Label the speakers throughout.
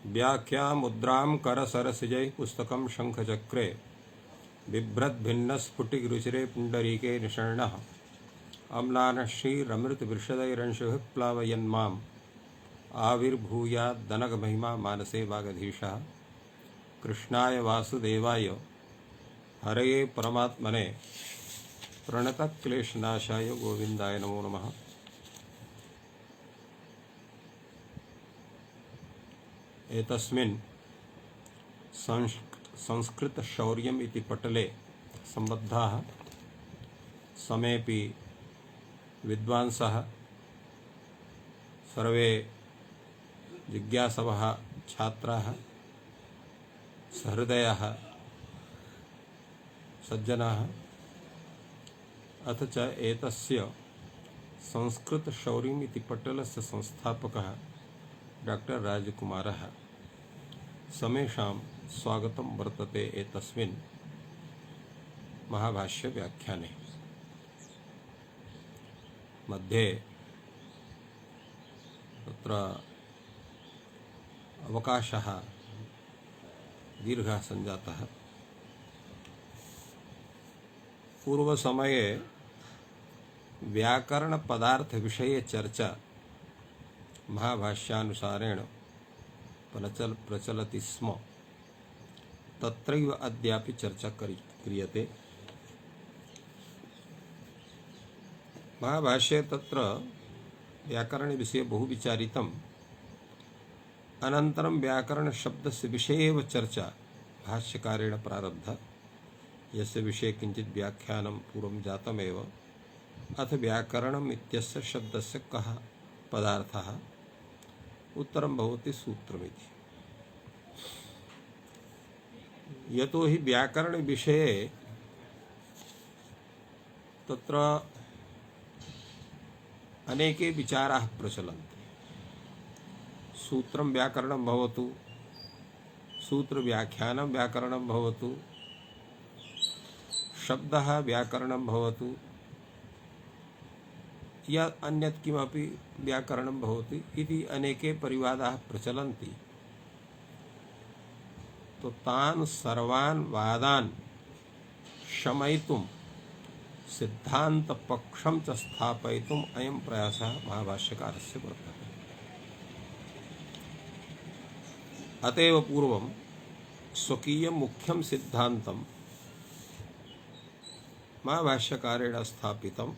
Speaker 1: व्याख्या मुद्रां करसरसिजै पुस्तकं शङ्खचक्रे बिभ्रद्भिन्नस्फुटिकरुचिरे पुण्डरीके निषण्णः अम्लानश्रीरमृतवृषदैरंशुः प्लावयन्माम् आविर्भूयाद्दनगमहिमा मानसे वागधीशः कृष्णाय वासुदेवाय हरये परमात्मने प्रणतक्लेशनाशाय गोविन्दाय नमो नमः। एतस्मिन् संस्कृतशौर्यम् इति पटले सम्बद्धाः समेऽपि विद्वांसः सर्वे जिज्ञासवः छात्राः सहृदयाः सज्जनाः अथ च एतस्य संस्कृतशौर्यम् इति पटलस्य संस्थापकः डॉक्टर राजकुमारः समेषां स्वागतं वर्तते एतस्मिन् महाभाष्य व्याख्याने। मध्ये तत्र अवकाशः दीर्घः सञ्जातः। पूर्वसमये व्याकरणपदार्थविषये चर्चा महाभाष्यानुसारेण प्रचलति स्म। तत्रैव अद्यापि चर्चा क्रियते। महाभाष्ये तत्र व्याकरणविषये बहु विचारितम्। अनन्तरं व्याकरणशब्दस्य विषये एव चर्चा भाष्यकारेण प्रारब्धा, यस्य विषये किञ्चित् व्याख्यानं पूर्वं जातमेव। अथ व्याकरणम् इत्यस्य शब्दस्य कः पदार्थः? उत्तरं भवति सूत्रमिति। यतो हि व्याकरणविषये तत्र अनेके विचाराः प्रचलन्ति। सूत्रं व्याकरणं भवतु, सूत्रव्याख्यानं व्याकरणं भवतु, शब्दः व्याकरणं भवतु या अन्यत् किमपि व्याकरणं भवति इति अनेके परिवादाः प्रचलन्ति। तो तान् सर्वान् वादान् शमयितुं सिद्धान्तपक्षं च स्थापयितुम् अयं प्रयासः महाभाष्यकारस्य वर्तते। अतएव पूर्वं स्वकीयं मुख्यं सिद्धान्तं महाभाष्यकारेण स्थापितम्।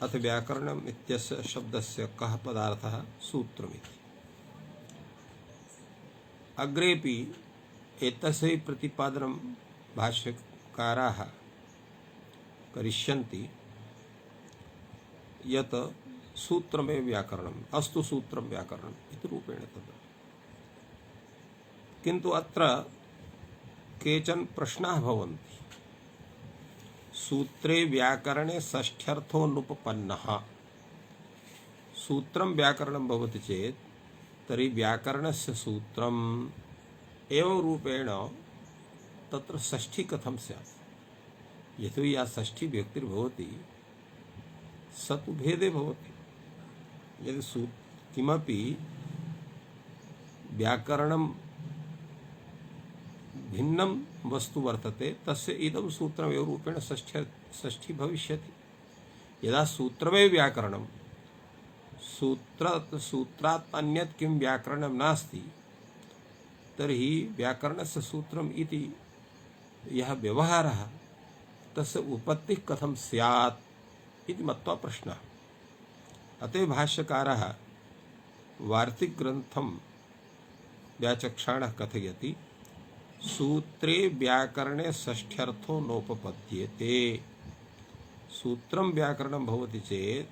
Speaker 1: अथ व्याकरणम् इत्यस्य शब्दस्य कः पदार्थः? सूत्रमिति। अग्रेपि एतस्य प्रतिपादनं भाष्यकाराः करिष्यन्ति यत् सूत्रमेव व्याकरणम्, अस्तु सूत्रं व्याकरणम् इति रूपेण तद्। किन्तु अत्र केचन प्रश्नाः भवन्ति। सूत्रे व्याकरणे षष्ठ्यर्थोऽनुपपन्नः। सूत्रं व्याकरणं भवति चेत् तर्हि व्याकरणस्य सूत्रम् एवं रूपेण तत्र षष्ठी कथं स्यात्? यतो हि या षष्ठी व्यक्तिर्भवति स तु भेदे भवति। यदि किमपि व्याकरणं भिन्नं वस्तु वर्तते तस्य इदं सूत्रमेव रूपेण षष्ठी भविष्यति। यदा सूत्रमेव व्याकरणं, सूत्रात् अन्यत् किं व्याकरणं नास्ति, तर्हि व्याकरणस्य सूत्रम् इति यः व्यवहारः तस्य उपत्तिः कथं स्यात् इति मत्वा प्रश्नः। अतः भाष्यकारः वार्तिकग्रन्थं व्याचक्षाणः कथयति सूत्रे व्याकरणे षष्ठ्यर्थो नोपपद्येते। सूत्रं व्याकरणं भवति चेत्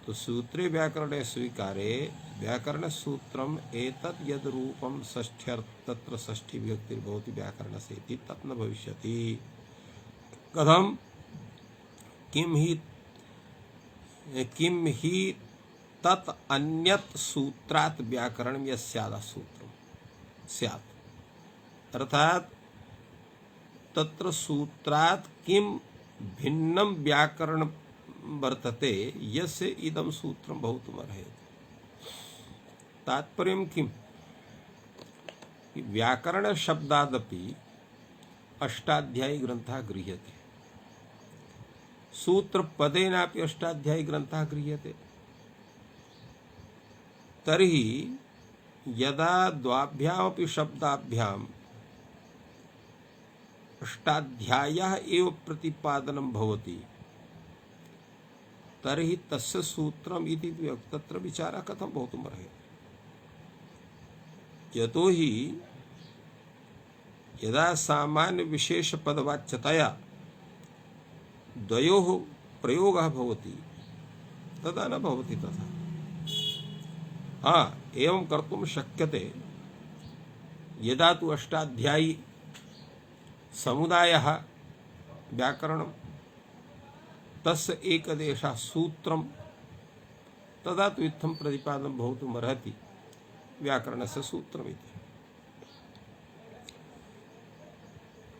Speaker 1: तो सूत्रे व्याकरणे स्वीकारे व्याकरणसूत्रम् एतत् यद् रूपं षष्ठ्यर्थ तत्र षष्ठी विभक्तिर्भवति व्याकरणस्य इति तत् न भविष्यति। कथं? किं हि तत् अन्यत् सूत्रात् व्याकरणं यस्यादा सूत्रं स्यात्। अर्थात तत्र सूत्रात् किं भिन्नं व्याकरण वर्तते यस्य इदं सूत्रं भवितुमर्हति। तात्पर्यं किम्? कि व्याकरण शब्दादपि अष्टाध्यायी ग्रंथः गृह्यते, सूत्र पदेनापि अष्टाध्यायी ग्रंथः गृह्यते। तर्हि यदा द्वाभ्यामपि शब्दाभ्याम अष्टाध्यायः एव प्रतिपादनं भवति, तर्हि तस्य सूत्रम् इति तत्र विचारः कथं भवितुमर्हति। यतोहि यदा सामान्य विशेष पदवाच्यतया द्वयोः प्रयोगः भवति तदा न भवति तथा। हाँ, एवं कर्तुं शक्यते, यदा तु अष्टाध्यायी समुदायः व्याकरणं तस्य एकदेशः सूत्रं, तदा तु इत्थं प्रतिपादनं भवितुमर्हति व्याकरणस्य सूत्रमिति।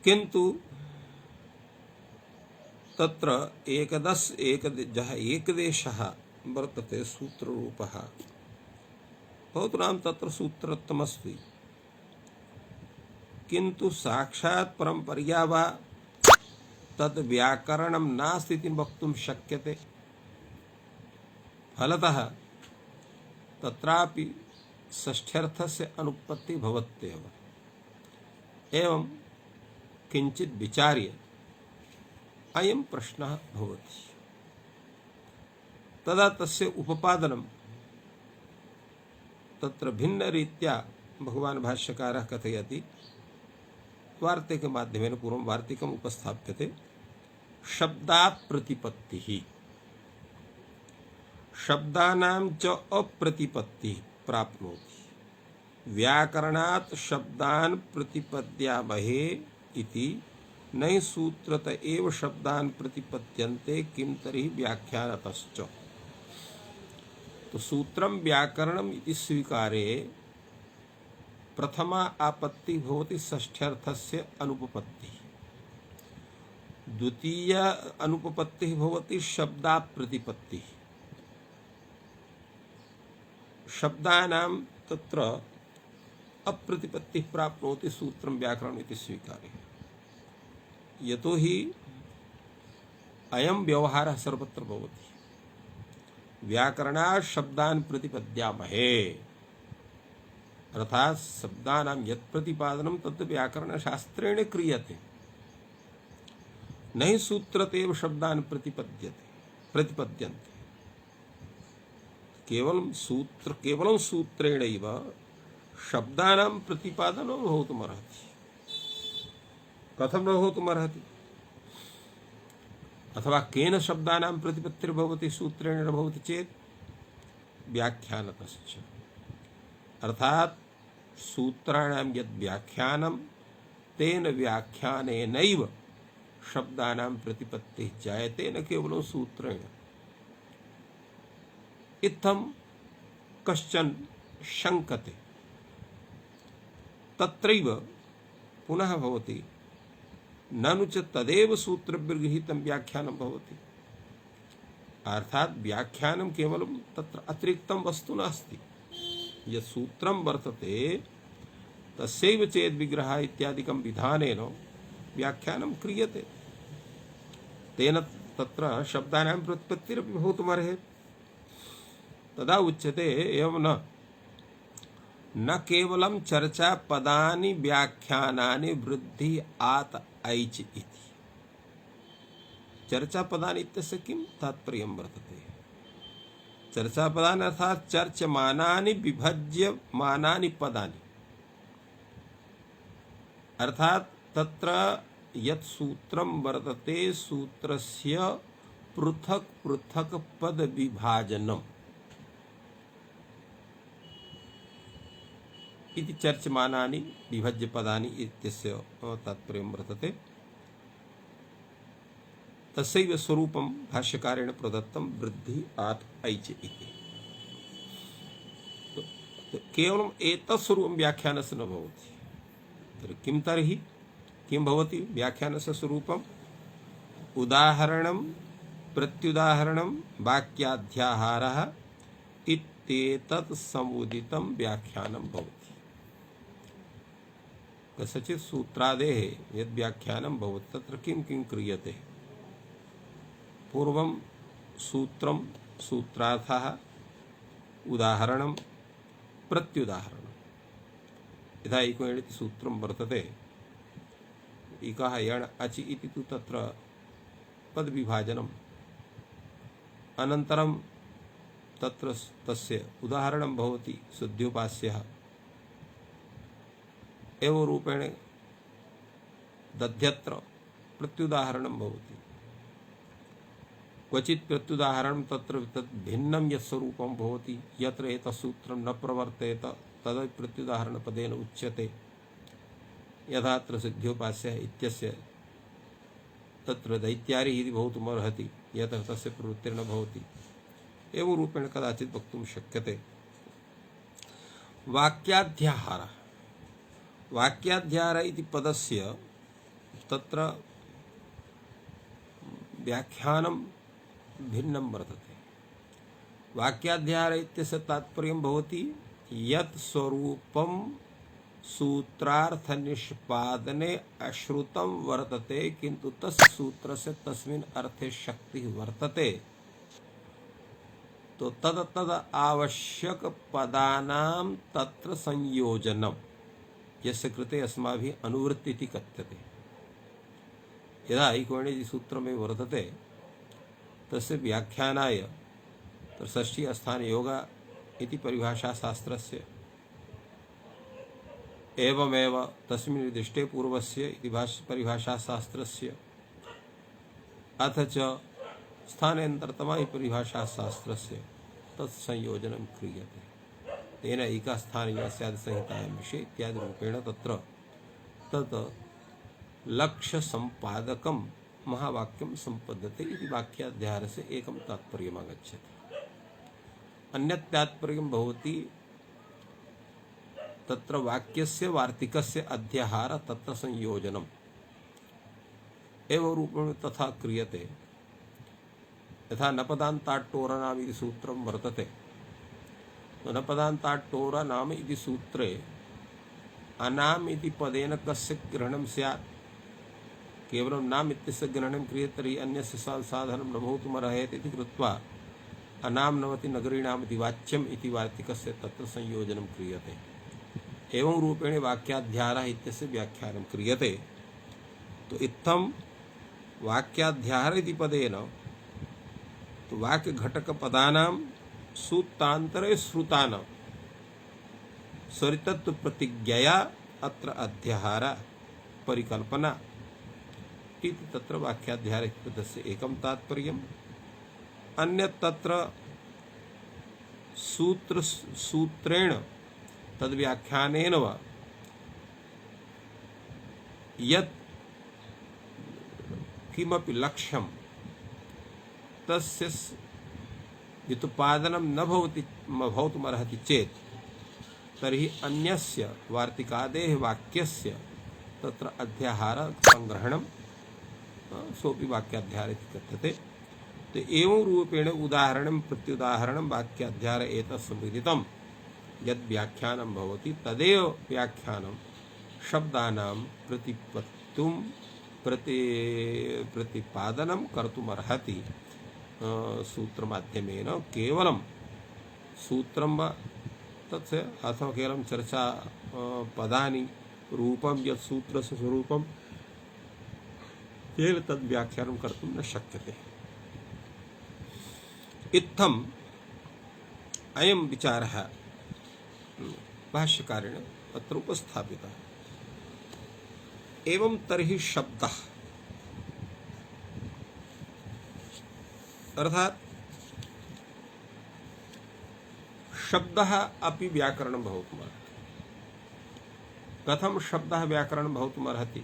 Speaker 1: किन्तु तत्र एकदेशः वर्तते सूत्ररूपः, भवतूनां तत्र सूत्रत्वमस्ति, किन्तु साक्षात् परम्परया वा तद् व्याकरणं नास्ति इति वक्तुं शक्यते। फलतः तत्रापि षष्ठ्यर्थस्य अनुपत्तिः भवत्येव। एवं किञ्चित् विचार्य अयं प्रश्नः भवति, तदा तस्य उपपादनं तत्र भिन्नरीत्या भगवान् भाष्यकारः कथयति। वार्तिकमाध्यमेन पूर्वं वार्तिकम् उपस्थाप्यते। शब्दाप्रतिपत्तिः, शब्दानां च अप्रतिपत्तिः प्राप्नोति, व्याकरणात् शब्दान् प्रतिपद्यामहे इति नहि सूत्रत एव शब्दान् प्रतिपद्यन्ते किं तर्हि व्याख्यानतश्च। तो सूत्रं व्याकरणम् इति स्वीकारे प्रथमा आपत्ति भवति षष्ठ्यर्थस्य अनुपपत्तिः, द्वितीया अनुपपत्तिः भवति शब्दाप्रतिपत्तिः। शब्दानां तत्र अप्रतिपत्तिः प्राप्नोति सूत्रं व्याकरणम् इति स्वीकारे। यतोहि अयं व्यवहारः सर्वत्र भवति, व्याकरणात् शब्दान् प्रतिपद्यामहे, अर्थात् शब्दानां यत् प्रतिपादनं तत् व्याकरणशास्त्रेण क्रियते, न हि सूत्रतेव शब्दान् प्रतिपद्यन्ते। केवलं सूत्रेणैव शब्दानां प्रतिपादनं भवितुमर्हति। कथं न भवितुमर्हति? अथवा केन शब्दानां प्रतिपत्तिर्भवति सूत्रेण न भवति चेत् व्याख्यानतश्च, अर्थात् सूत्राणां यद् व्याख्यानं तेन व्याख्यानेनैव शब्दानां प्रतिपत्तिः जायते, न केवलं सूत्रेण। इत्थं कश्चन शङ्कते, तत्रैव पुनः भवति ननु च तदेव सूत्रभिर्गृहीतं व्याख्यानं भवति। अर्थात् व्याख्यानं केवलं तत्र अतिरिक्तं वस्तु नास्ति, यत् सूत्रं वर्तते तस्यैव चेद् विग्रहः इत्यादिकं विधानेन व्याख्यानं क्रियते, तेन तत्र शब्दानां प्रतिपत्तिरपि भवितुमर्हति। तदा उच्यते एवं न केवलं चर्चा पदानि व्याख्यानानि वृद्धि आत ऐच इति। चर्चा पदानि इत्यस्य किं तात्पर्यं वर्तते? चर्चा पदानि अर्थात् चर्च्यमानानि विभज्यमानानि पदानि, अर्थात् तत्र यत् सूत्रं वर्तते सूत्रस्य पृथक् पृथक् पद विभाजनम् इति चर्च्यमानानि विभज्य पदानि इत्यस्य तात्पर्यं वर्तते। तस्यैव स्वरूपं भाष्यकारेण प्रदत्तं वृद्धि आत् ऐच इति। केवलम् एतत् स्वरूपं व्याख्यानस्य न भवति। तर्हि किं भवति व्याख्यानस्य स्वरूपम्? उदाहरणं प्रत्युदाहरणं वाक्याध्याहारः इत्येतत् समुदितं व्याख्यानं भवति। कस्यचित् सूत्रादेः यद् व्याख्यानं भवति तत्र किं किं क्रियते। पूर्वं सूत्रं, सूत्रार्थः, उदाहरणं, प्रत्युदाहरणं। यथा इको इति सूत्रं वर्तते, इकः यण् अचि इति तु तत्र पदविभाजनम्। अनन्तरं तत्र तस्य उदाहरणं भवति शुद्ध्योपास्यः। एवं रूपेण दध्यत्र प्रत्युदाहरणं भवति। क्वचित् प्रत्युदाहरणं तत्र तद् भिन्नं यत्स्वरूपं भवति, यत्र एतत् सूत्रं न प्रवर्तेत तद् प्रत्युदाहरणपदेन उच्यते। यथा अत्र सिद्ध्योपास्यः इत्यस्य तत्र दैत्यारिः इति भवितुमर्हति, यत्र तस्य प्रवृत्तिर्न भवति। एवं रूपेण कदाचित् वक्तुं शक्यते। वाक्याध्याहारः, वाक्याध्याहार इति पदस्य तत्र व्याख्यानं भिन्नं वर्तते। वाक्याध्याहार इत्यस्य तात्पर्यं भवति यत् स्वरूपं सूत्रार्थ निष्पादने अश्रुतं वर्तते, किन्तु तस्य सूत्रस्य तस्मिन् अर्थे शक्तिः वर्तते, तो तद आवश्यक पदानां तत्र संयोजनम्, यस्य कृते अस्माभिः अनुवृत्ति इति कथ्यते। यदा ऐकोणिजि सूत्रमे वर्तते तस्य व्याख्यानाय षष्ठी अस्थान योग इति परिभाषा शास्त्रस्य, एवमेव तस्मिन् निर्दिष्टे पूर्वस्य इति परिभाषा शास्त्रस्य, अथ च स्थानेन्तरतमा हि परिभाषा शास्त्रस्य तत्संयोजनं क्रियते। तेन एका स्थानीया स्यात् संहितायां विषये इत्यादि रूपेण तत्र तत् लक्ष्य संपादकं महावाक्यं संपद्यते इति वाक्याध्याहारस्य एकं तात्पर्यम् आगच्छति। अन्यत् तात्पर्यं भवति तत्र वाक्यस्य वार्तिकस्य अध्याहार तत्र संयोजनम्। एवं रूपेण तथा क्रियते। यथा नपदान्ताट्टोरनाम इति सूत्रं वर्तते। नपदान्ताट्टोर नाम इति सूत्रे अनाम इति पदेन कस्य ग्रहणं स्यात्। केवलं नाम इत्यस्य ग्रहणं क्रियते तर्हि अन्यस्य साधनं न भवितुमर्हति इति कृत्वा अनाम नवति नगरीणाम् इति वाच्यम् इति वार्तिकस्य तत्र संयोजनं क्रियते। एवं रूपेण वाक्याध्याहारः इत्यस्य व्याख्यानं क्रियते। तो इत्थं वाक्याध्याहार इति पदेन तो वाक्यघटकपदानां सूत्रान्तरे श्रुतानां स्वरितत्व प्रतिज्ञया अत्र अध्याहार परिकल्पना इति तत्र वाक्याध्याहार इत्यस्य एकं तात्पर्यम्। अन्यत् तत्र सूत्रेण तद्व्याख्यानेन वा यत् किमपि लक्ष्यं तस्य व्युत्पादनं न भवितुमर्हति चेत् तर्हि अन्यस्य वार्तिकादेः वाक्यस्य तत्र अध्याहार संग्रहणं सोऽपि वाक्याध्याहार इति कथ्यते। तो एवं रूपेण उदाहरणं प्रत्युदाहरणं वाक्याध्याहार एतत् संविदितं यद् व्याख्यानं भवति तदेव व्याख्यानं शब्दानां प्रतिपत्तुं प्रतिपादनं कर्तुमर्हति सूत्रमाध्यमेन। केवलं सूत्रं वा तस्य अथवा केवलं चर्चा पदानि रूपं यत् सूत्रस्य स्वरूपं तेन तद् व्याख्यानं कर्तुं न शक्यते। इत्थम् अयं विचारः भाष्यकारेण अत्र उपस्थापितः। एवं तर्हि शब्दः अर्थात शब्दः अपि व्याकरणं भवितुमर्हति। कथं शब्दः व्याकरणं भवितुमर्हति?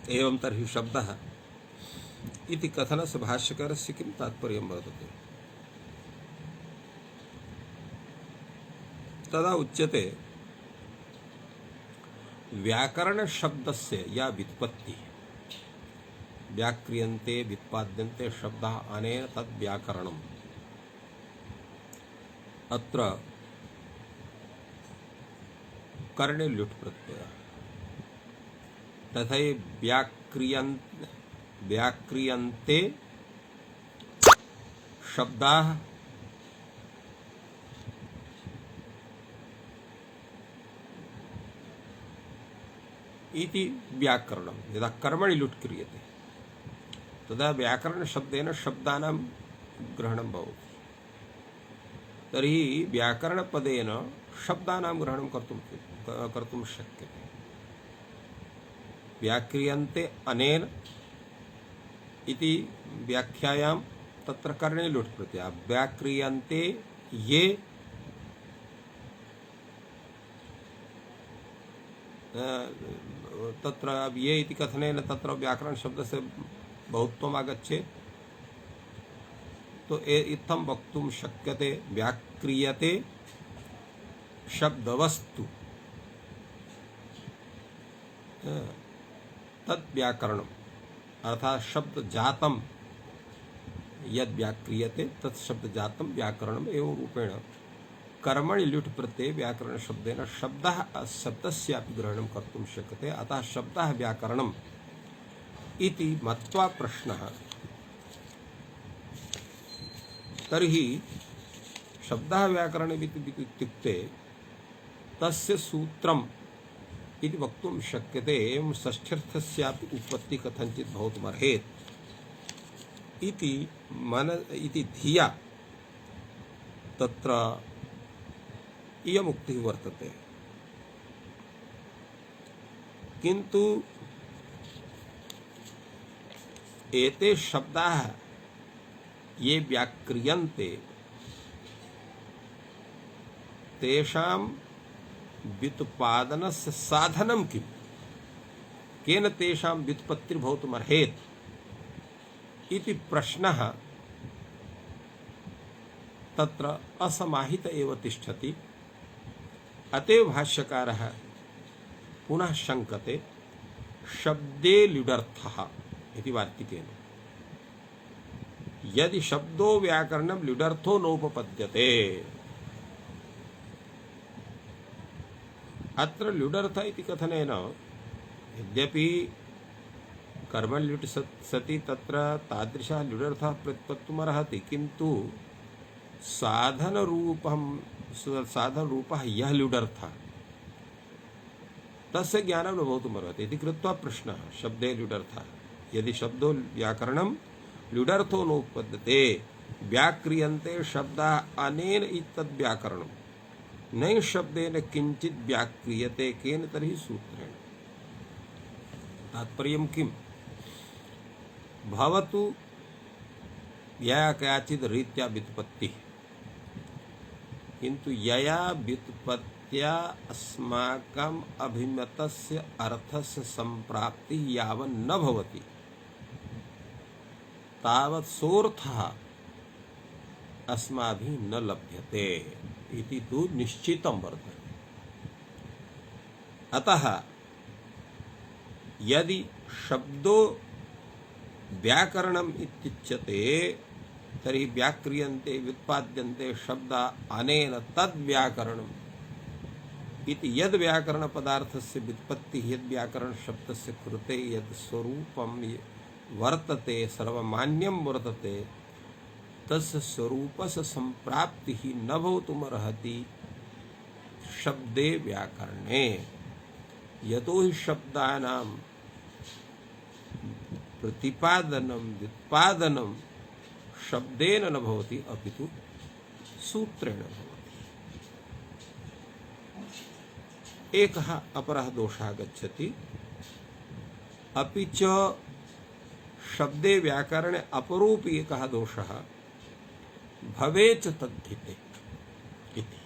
Speaker 1: एवं तर्हि शब्दः इति कथनस्य भाष्यकारस्य किं तात्पर्यं वर्तते? तदा उच्यते व्याकरण शब्दस्य या व्युत्पत्ति व्याक्रियन्ते व्युत्पाद्यन्ते शब्दः अनेन तद् व्याकरणम्। अत्र कर्णे ल्युट् प्रत्ययः तथैव व्याक्रियन्ते शब्दाः इति व्याकरणं यदा कर्मणि लुट् क्रियते तदा व्याकरणशब्देन शब्दानां ग्रहणं भवति। तर्हि व्याकरणपदेन शब्दानां ग्रहणं कर्तुं शक्यते। व्याक्रियन्ते अनेन इति व्याख्यायां तत्र कर्णे लुट् प्रत्ययः, व्याक्रियन्ते ये तत्र ये इति कथनेन तत्र व्याकरण शब्दस्य बहुत्वम् आगच्छेत्। तो इत्थं वक्तुं शक्यते व्याक्रियते शब्दवस्तु तद् व्याकरणम् अर्थात् शब्दजातं यद् व्याक्रियते तत् शब्दजातं व्याकरणम् एवं रूपेण कर्मणि लुट् प्रत्यये व्याकरण शब्देन शब्दस्यापि ग्रहणं कर्तुं शक्यते। अतः शब्दः व्याकरणम् इति मत्वा प्रश्नः। तर्हि शब्दः व्याकरणम् इत्युक्ते तस्य सूत्रम् इति वक्तुं शक्यते। एवं षष्ठ्यर्थस्यापि उत्पत्ति कथञ्चित् भवितुमर्हेत् इति धिया तत्र इयमुक्तिः वर्तते। किन्तु एते शब्दाः ये व्याक्रियन्ते तेषां व्युत्पादनस्य साधनं किम्, केन तेषां व्युत्पत्तिर्भवितुमर्हेत् इति प्रश्नः तत्र असमाहित एव तिष्ठति। अतएव भाष्यकारः पुनः शङ्कते शब्दे ल्युडर्थः इति वार्तिकेन। यदि शब्दो व्याकरणं ल्युडर्थो नोपपद्यते, अत्र ल्युडर्थ इति कथनेन यद्यपि कर्मणि लुट् सति तत्र तादृशः ल्युडर्थः प्रतिपत्तुमर्हति, किन्तु साधनरूपः यः ल्युडर्थः तस्य ज्ञानं न भवितुमर्हति इति कृत्वा प्रश्नः शब्दे ल्युडर्थः। यदि शब्दो व्याकरणं ल्युडर्थो नोपपद्यते व्याक्रियन्ते शब्दाः अनेन इत्तद् व्याकरणं न शब्देन किञ्चित् व्याक्रियते केन तर्हि सूत्रेण। तात्पर्यं किम्? भवतु यया कयाचित् रीत्या व्युत्पत्तिः, किन्तु यया व्युत्पत्त्या अस्माकम् अभिमतस्य अर्थस्य सम्प्राप्तिः यावत् न भवति तावत् सोऽर्थः अस्माभिः न लभ्यते इति तु निश्चितं वर्तते। अतः यदि शब्दो व्याकरणम् इत्युच्यते तर्हि व्याक्रियन्ते व्युत्पाद्यन्ते शब्दा अनेन तद् व्याकरणम् इति यद् व्याकरण पदार्थस्य व्युत्पत्तिः यद् व्याकरण शब्दस्य कृते यद् स्वरूपं वर्तते सर्वमान्यं वर्तते तस्य स्वरूपस्य सम्प्राप्तिः न भवितुमर्हति शब्दे व्याकरणे। यतो हि शब्दानां प्रतिपादनं व्युत्पादनं शब्देन न भवति अपितु सूत्रेण भवति। एकः अपरः दोषः गच्छति। अपि च शब्दे व्याकरणे अपरोपि एकः दोषः भवेच तद्धिते इति।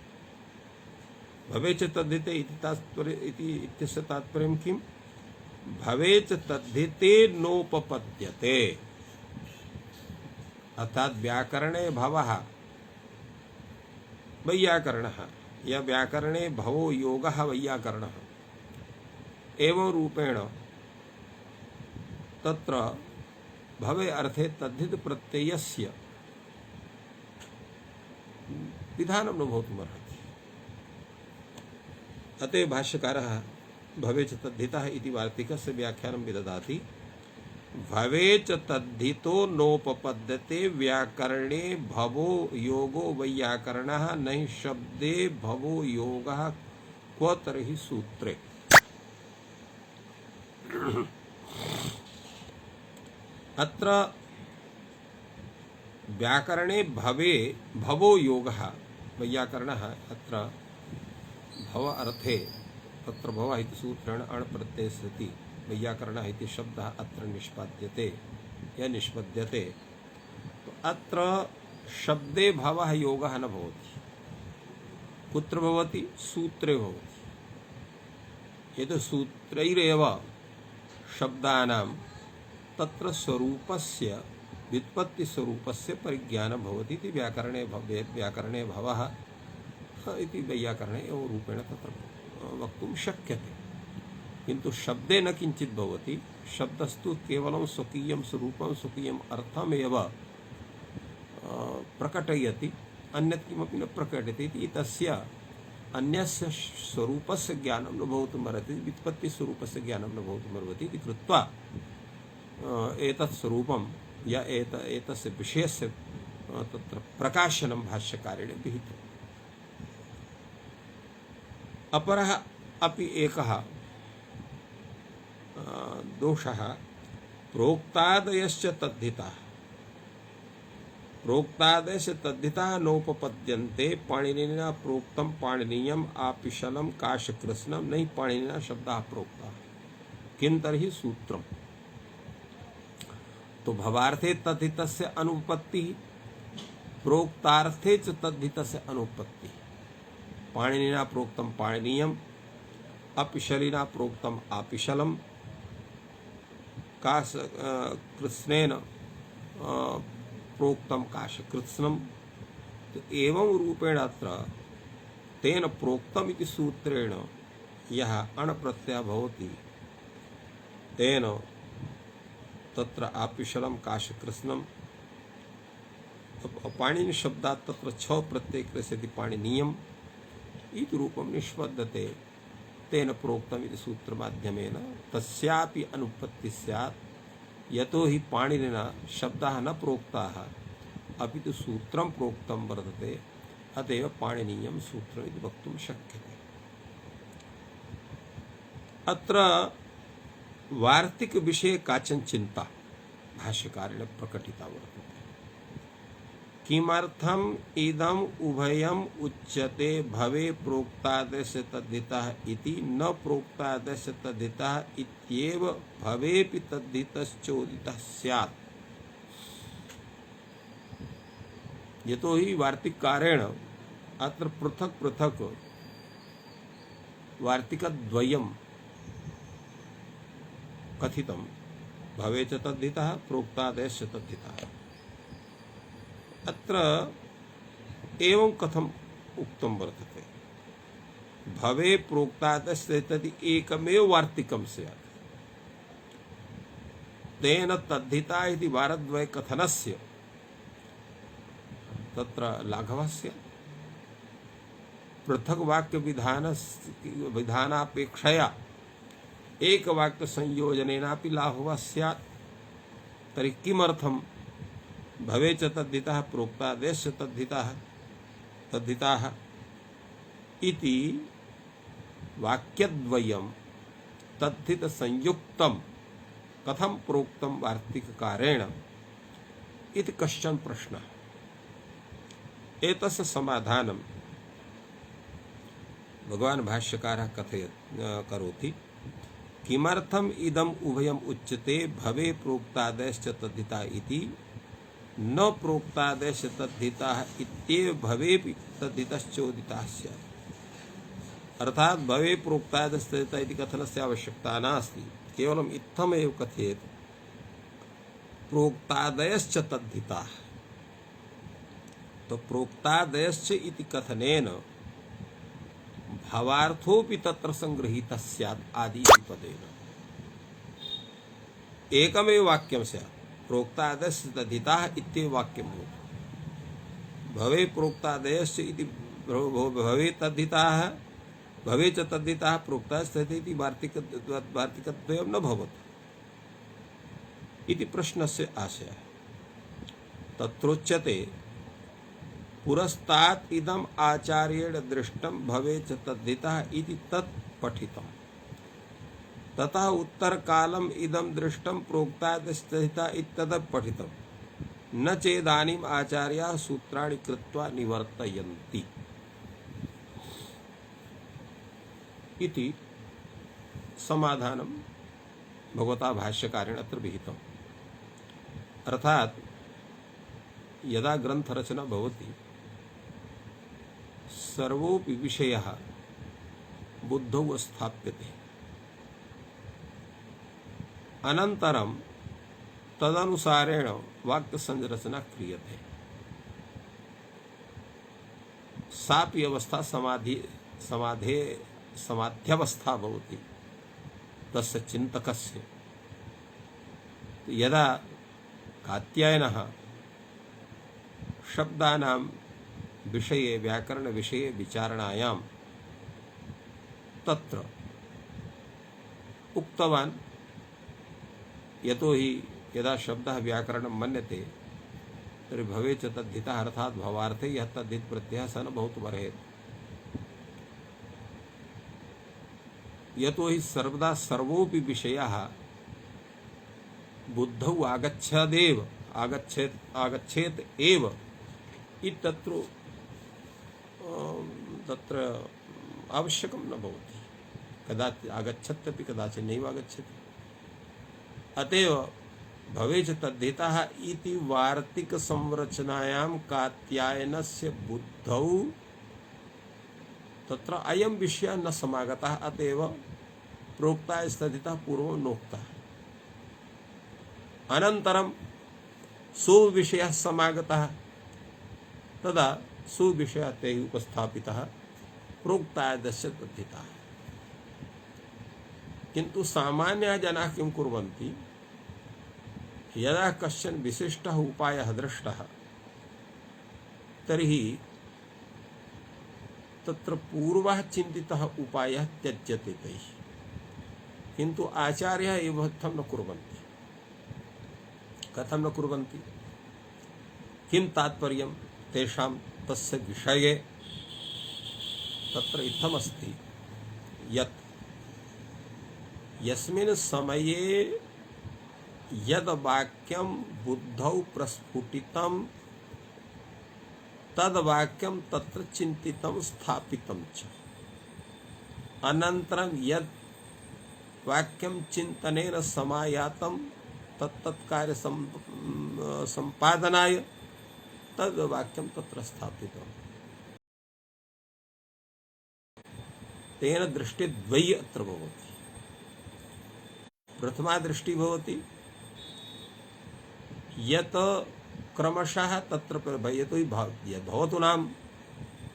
Speaker 1: भवेच तद्धिते इत्यस्य तात्पर्यं किम्? भवेच तद्धिते नोपपद्यते, अर्थात् व्याकरणे भवः वैयाकरणः या व्याकरणे भवो योगः वैयाकरणः एवं रूपेण तत्र भवे अर्थे तद्धित प्रत्ययस्य विधानं न भवितुमर्हति। अतः भाष्यकारः भवे च तद्धितः इति वार्तिकस्य व्याख्यानं विदधाति। भवे च तद्धितो नोपपद्यते व्याकरणे भवो योगो वैयाकरणः न हि शब्दे भवो योगः क्व तर्हि सूत्रे। अत्र व्याकरणे भवे भवो योगः वैयाकरणः अत्र भव अर्थे तत्र भव इति सूत्रेण अण् प्रत्यये सति वैयाकरणः इति शब्दः अत्र निष्पाद्यते या निष्पद्यते। तो अत्र शब्दे भवः योगः न भवति। कुत्र भवति? सूत्रे भवति। यद् सूत्रैरेव शब्दानां तत्र स्वरूपस्य व्युत्पत्ति स्वरूपस्य परिज्ञानं भवति इति व्याकरणे भवः इति वैयाकरणे एव रूपेण तत्र वक्तुं शक्यते। किन्तु शब्दे न किञ्चित् भवति। शब्दस्तु केवलं स्वकीयं स्वरूपं स्वकीयम् अर्थमेव प्रकटयति, अन्यत् किमपि न प्रकटयति इति तस्य अन्यस्य स्वरूपस्य ज्ञानं न भवितुमर्हति, व्युत्पत्तिस्वरूपस्य ज्ञानं न भवितुमर्हति इति कृत्वा एतत् स्वरूपं या एतस्य विषयस्य तत्र प्रकाशनं भाष्यकारेण विहितम्। अपरः अपि एकः दोषः प्रोक्तादयश्च तद्धिताः। प्रोक्तादयश्च तद्धिताः नोपपद्यन्ते पाणिनिना प्रोक्तं पाणिनीयम् आपिशलं काशकृत्स्नं नहि पाणिनिना शब्दाः प्रोक्ताः किं तर्हि सूत्रम्। तो भवार्थे तद्धितस्य अनुपत्तिः, प्रोक्तार्थे च तद्धितस्य अनुपत्तिः। पाणिनिना प्रोक्तं पाणिनीयम्, अपिशलिना प्रोक्तम् आपिशलम्, काशकृत्स्नेन प्रोक्तं काशकृत्स्नम्। तो एवं रूपेण अत्र तेन प्रोक्तम् इति सूत्रेण यः अण् प्रत्ययः भवति तेन तत्र आपिशलं काशकृत्स्नं पाणिनि शब्दात् तत्र छ प्रत्यय कृष्यति पाणिनीयम् इति रूपं निष्पद्यते। तेन प्रोक्तम् इति सूत्रमाध्यमेन तस्यापि अनुपत्ति स्यात्। यतो हि पाणिनिना शब्दाः न प्रोक्ताः अपि तु सूत्रं प्रोक्तं वर्तते, अतएव पाणिनीयं सूत्रम् इति वक्तुं शक्यते। अत्र वार्तिक विषये काचन चिंता भाष्यकारेण प्रकटिता वर्तते। किमर्थम् इदम् उभयम् उच्यते भवे प्रोक्तादस्य तद्धितः इति न प्रोक्तादस्य तद्धितः इत्येव भवेपि तद्धितश्चोदितः स्यात्। यतो हि वार्तिकारेण अत्र पृथक् पृथक् वार्तिकद्वयं कथितं भवे च तद्धितः प्रोक्तादयश्च तद्धितः। अत्र एवं कथम उक्तं वर्तते भवे प्रोक्तादस्य तद् एकमेव वार्तिकं स्यात्। तेन तद्धिता इति वारद्वय कथनस्य तत्र लाघवस्य पृथक वाक्य विधानापेक्षया एक वाक्य संयोजनेनापि लाघवः स्यात्। तर्हि किमर्थं भवे च तद्धितः प्रोक्तादयश्च तद्धिताः इति वाक्यद्वयं तद्धित संयुक्तं कथं प्रोक्तं वार्तिककारेण इति कश्चन प्रश्नः। एतस्य समाधानं भगवान् भाष्यकारः करोति। किमर्थम् इदम् उभयम् उच्यते भवे प्रोक्तादयश्च तद्धिता इति न प्रोक्तादयश्च तद्धिताः इत्येव भवेपि तद्धितश्चोदितः स्यात्। अर्थात भवे प्रोक्तादयश्च तद्धिता इति कथनस्य आवश्यकता नास्ति, केवलम् इत्थमेव कथयेत् प्रोक्तादयश्च तद्धिताः। तो प्रोक्तादयश्च इति कथनेन भावार्थोपि तत्र संगृहीतः स्यात् आदि पदेन। एकमेव वाक्यं स्यात् प्रोक्तादयश्च तद्धिताः इत्येव वाक्यं भवति। भवे प्रोक्तादयश्च इति भवे तद्धिताः भवे च तद्धितः प्रोक्तः स्थितिः इति वार्तिकद्वयं न भवति इति प्रश्नस्य आशयः। तत्रोच्यते पुरस्तात् इदम् आचार्येण दृष्टं भवे च तद्धितः इति तत् पठितम्। ततः उत्तरकालम् इदं दृष्टं प्रोक्तात् स्थितः इत्यतः पठितम्। न चेदानीम् आचार्याः सूत्राणि कृत्वा निवर्तयन्ति इति समाधानं भगवता भाष्यकारेण अत्र विहितम्। अर्थात् यदा ग्रन्थरचना भवति सर्वोऽपि विषयः बुद्धौ स्थाप्यते, अनन्तरं तदनुसारेण वाक्यसंरचना क्रियते। सापि अवस्था समाध्यवस्था भवति तस्य चिन्तकस्य। यदा कात्यायनः शब्दानां विषये व्याकरणविषये विचारणायां तत्र उक्तवान्, यतोहि यदा शब्दः व्याकरणं मन्यते तर्हि भवे च तद्धितः अर्थात् भवार्थे यः तद्धित प्रत्ययः स न भवितुमर्हेत्। यतोहि सर्वदा सर्वोऽपि विषयः बुद्धौ आगच्छेत् एव इत्यत्र तत्र आवश्यकं न भवति। कदाचित् आगच्छत्यपि कदाचित् नैव आगच्छति। अतएव भवे च तद्धितः इति वार्तिकसंरचनायां कात्यायनस्य बुद्धौ तत्र अयं विषयः न समागतः, अतएव प्रोक्ता तद्धितः पूर्वं नोक्तः। अनन्तरं सो विषयः समागतः, तदा सो विषयः तैः उपस्थापितः प्रोक्तादस्य तद्धितः। किन्तु सामान्यः जनाः किं कुर्वन्ति, यदा कश्चन विशिष्टः उपायः दृष्टः तर्हि तत्र पूर्वः चिन्तितः उपायः त्यज्यते तैः, किन्तु आचार्यः एव इत्थं न कुर्वन्ति। कथं न कुर्वन्ति, किं तात्पर्यं तेषां तस्य विषये? तत्र इत्थमस्ति यत् यस्मिन् समये यद् वाक्यं बुद्धौ प्रस्फुटितं तद् वाक्यं तत्र चिन्तितं स्थापितं च, अनन्तरं यद् वाक्यं चिन्तनेन समायातं तत्तत्कार्य संपादनाय तद् वाक्यं तत्र स्थापितम्। तेन दृष्टिद्वयी अत्र भवति। प्रथमा दृष्टि भवति यत् क्रमशः तत्र यतोहि यद्भवतु नाम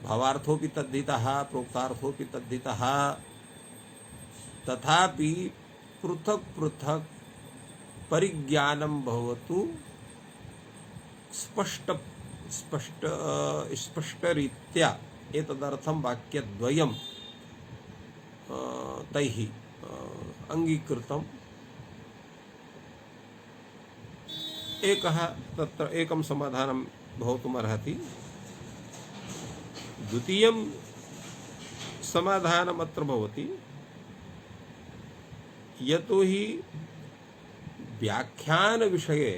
Speaker 1: भावार्थोऽपि तद्धितः प्रोक्तार्थोऽपि तद्धितः, तथापि पृथक् पृथक् परिज्ञानं भवतु स्पष्टरीत्या एतदर्थं वाक्यद्वयं तैः अङ्गीकृतम्। तत्र एकं समाधानं भवितुमर्हति। द्वितीयं समाधानम् अत्र भवति यतोहि व्याख्यान विषये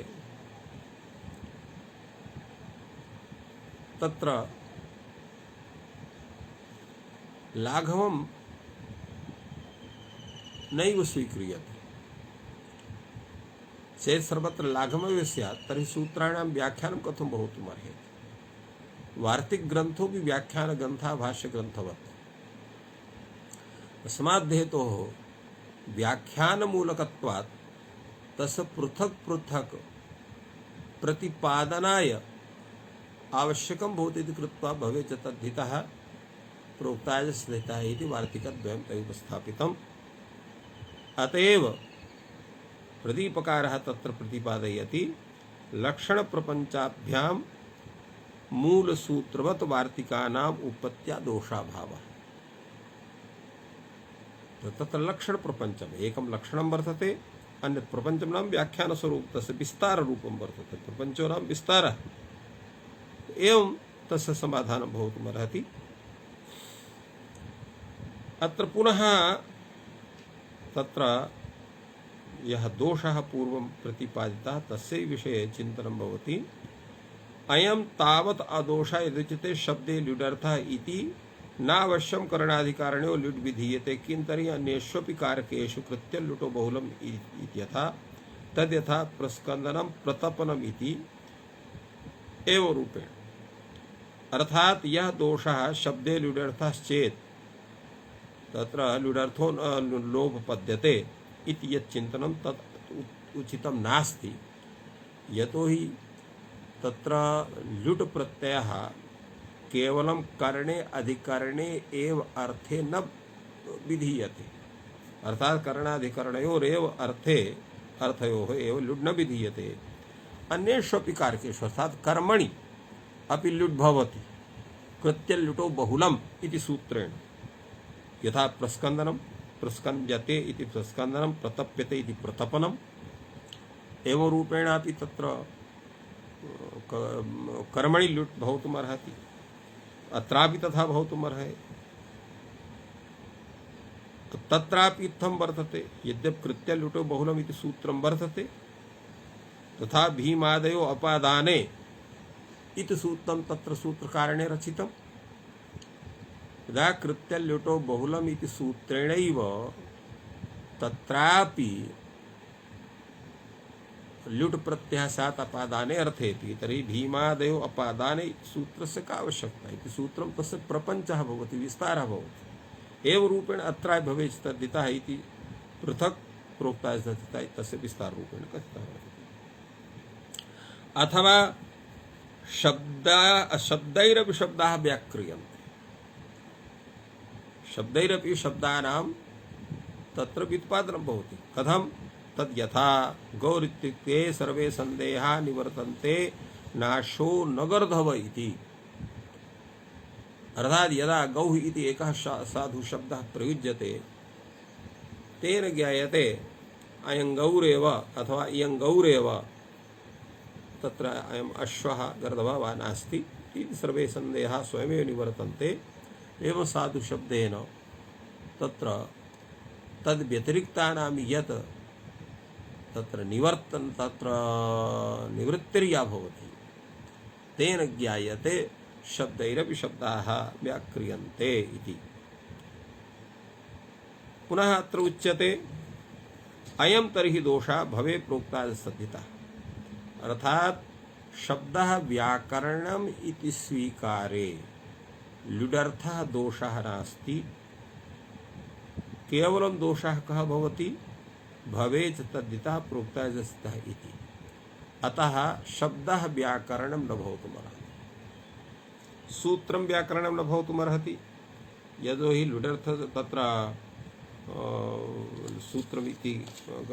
Speaker 1: तत्र लाघवं नैव स्वीक्रियते। चेत् सर्वत्र लाघवमेव स्यात् तर्हि सूत्राणां व्याख्यानं कथं भवितुमर्हेत्। वार्तिकग्रन्थोऽपि व्याख्यानग्रन्थः भाष्यग्रन्थवत्। तस्मात् हेतोः व्याख्यानमूलकत्वात् तस्य पृथक् पृथक् प्रतिपादनाय आवश्यकं भवति इति कृत्वा भवे च तद्धितः प्रोक्ताय स्थितः इति वार्तिकद्वयं तैः उपस्थापितम्। अतएव प्रदीपकारः तत्र प्रतिपादयति लक्षणप्रपञ्चाभ्यां मूलसूत्रवत् वार्तिकानाम् उपपत्त्या दोषाभावः। तत्र लक्षण प्रपंचम एकम लक्षणम वर्तते, अन्य प्रपंचम नाम व्याख्यान स्वरूप तस्य विस्तार रूपम वर्तते, प्रपंचो नाम विस्तार एवं तस्य समाधानं भवितुमर्हति। अत्र पुनः तत्र यः दोषः पूर्वं प्रतिपादितः तस्य विषये चिन्तनं भवति। अयं तावत् अदोषः यदुच्यते शब्दे ल्युडर्थः इति नावश्यं करणाधिकारिणो ल्युट् विधीयते, किन्तर्हि अन्येष्वपि कारकेषु कृत्य लुटो बहुलम् इत्यथा तद्यथा प्रस्कन्दनं प्रतपनम् इति एव रूपेण। अर्थात यह दोषः शब्दे ल्युडर्थश्चेत् तत्र ल्युडर्थो लोपपद्यते इति यत् चिन्तनं तत् उचितं नास्ति, यतोहि तत्र ल्युट् प्रत्ययः केवलं करणे अधिकरणे एव अर्थे न विधीयते, अर्थात करणाधिकरणयोरेव अर्थे अर्थयोः एव ल्युट् न विधीयते। अन्येष्वपि कारकेषु अर्थात कर्मणि अपि ल्युट् भवति, कृत्य ल्युटो बहुलम् इति सूत्रेण। यथा प्रस्कन्दनं प्रस्कन्द्यते इति प्रस्कन्दनं, प्रतप्यते इति प्रतपनम्, एवं रूपेणापि तत्र कर्मणि ल्युट् भवितुमर्हति, अत्रापि तथा भवितुमर्हति। तत्रापि इत्थं वर्तते, यद्यपि कृत्य ल्युटो बहुलम् इति सूत्रं वर्तते, तथा भीमादयो अपादाने इति सूत्रं तत्र सूत्रकारेण रचितम्। यदा कृत्य ल्युटो बहुलम् इति सूत्रेणैव तत्रापि ल्युट् प्रत्ययः स्यात् अपादाने अर्थेति, तर्हि भीमादयो अपादाने सूत्रस्य का आवश्यकता इति सूत्रं तस्य प्रपञ्चः भवति, विस्तारः भवति। एवं रूपेण अत्रापि भवेत् तद्धितः इति पृथक् प्रोक्तः तद्धितः तस्य विस्ताररूपेण कथितः भवति। अथवा शब्दैरपि शब्दाः व्याक्रियन्ते, शब्दैरपि शब्दानां तत्र व्युत्पादनं भवति। कथं? तद् यथा गौरित्युक्ते सर्वे सन्देहाः निवर्तन्ते नाशो न गर्धव इति। अर्थात् यदा गौः इति एकः साधु शब्दः प्रयुज्यते, तेन ज्ञायते अयं गौरेव अथवा इयं गौरेव, तत्र अयम् अश्वः गर्दभः वा नास्ति इति सर्वे सन्देहाः स्वयमेव निवर्तन्ते। एवं साधु शब्देन तत्र तद् व्यतिरिक्तानां यत् तत्र निवृत्तिर्या भवति, तेन ज्ञायते शब्दैरपि शब्दाः व्याक्रियन्ते इति। पुनः अत्र उच्यते अयं तर्हि दोषः भवे प्रोक्ता सद्धितः, अर्थात शब्दः व्याकरणम् इति स्वीकारे ल्युडर्थः दोषः नास्ति, केवलं दोषः कः भवति? भवेत् तद्धितः प्रोक्तः सद्धितः इति। अतः शब्दः व्याकरणं न भवितुमर्हति, सूत्रं व्याकरणं न भवितुमर्हति, यतोहि ल्युडर्थ तत्र सूत्रमिति